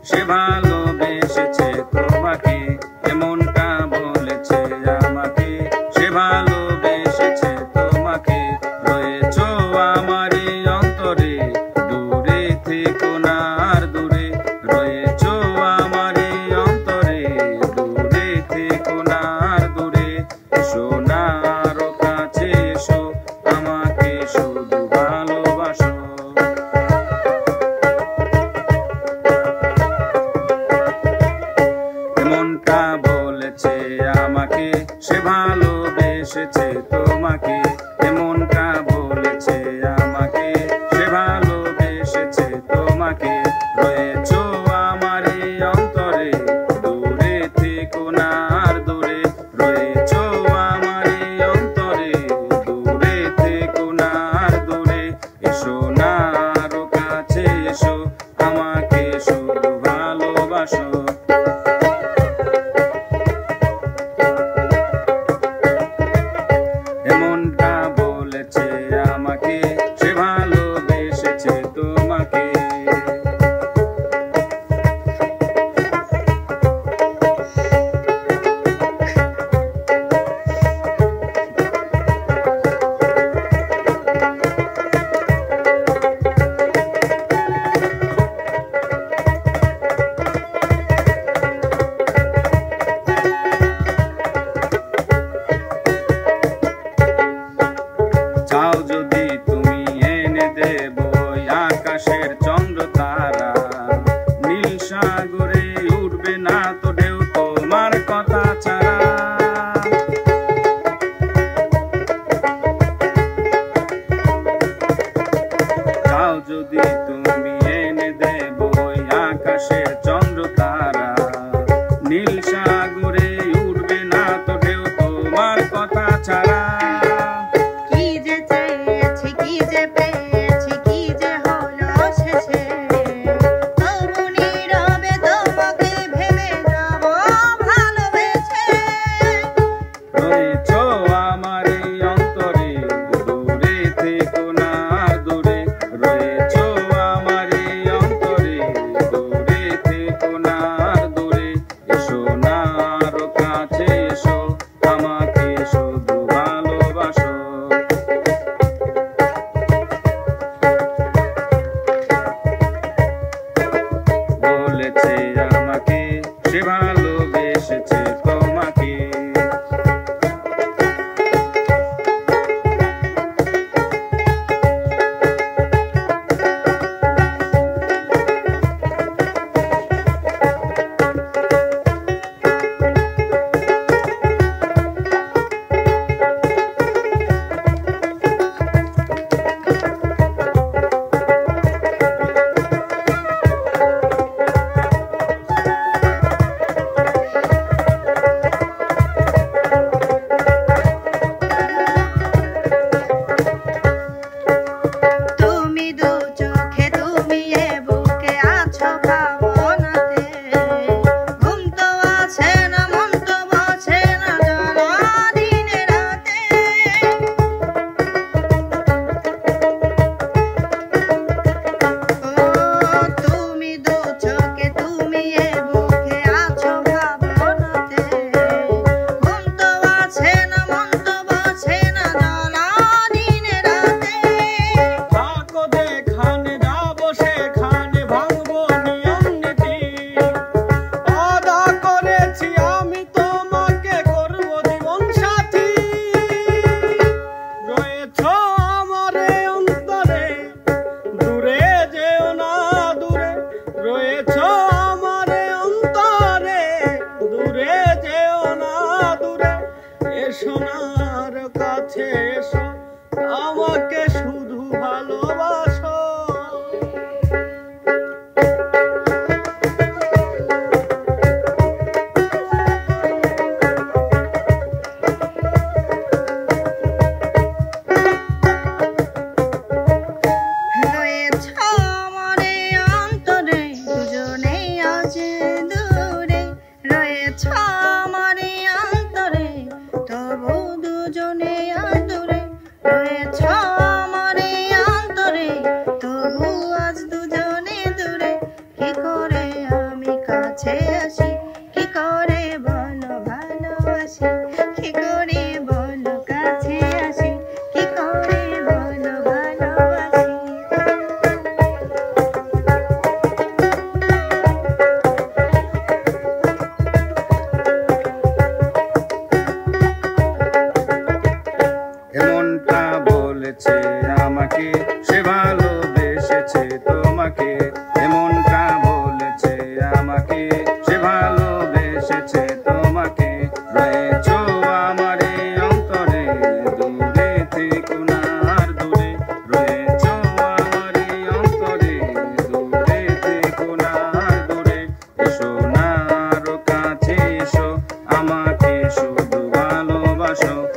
সে ভালোবেসেছে তোমাকে, এমনটা বলেছে আমাকে। সে ভালোবেসেছে তোমাকে, রয়েছো আমারই অন্তরে, দূরে থেকো না আর দূরে। রয়েছো আমারই অন্তরে, দূরে থেকো না আর দূরে। এসো না আরো কাছে এসো, আমাকে শুধু ভালোবাসো। এমনটা বলেছে আমাকে, সে ভালোবেসেছে তোমাকে, এমনটা বলেছে আমাকে। সে ভালোবেসেছে তোমাকে, রয়েছো আমারই অন্তরে, দূরে থেকো না আর দূরে। রয়েছো আমারই অন্তরে, দূরে থেকো না আর দূরে। এসো না আরো কাছে এসো, আমাকে শুধু ভালোবাসো। এমনটা বলেছে আমাকে, সে ভালোবেসেছে তোমাকে। চাও যদি তুমি এনে দেব আকাশের চন্দ্র তারা, নীল সাগরে উঠবে না তো ঢেউ তোমার কথা ছাড়া। চাও যদি তুমি এনে দেব আকাশের চন্দ্র তারা, নীল সাগরে উঠবে না তো ঢেউ তোমার কথা ছাড়া। রয়েছো আমারই অন্তরে, দূরে থেকো না আর দূরে। রয়েছো আমারই অন্তরে, দূরে থেকো না আর দূরে। এসো না আরো কাছে এসো, আমাকে শুধু ভালোবাসো। বলেছে আমাকে, সে ভালোবেসেছে তোমাকে। শুধু ভালোবাসো।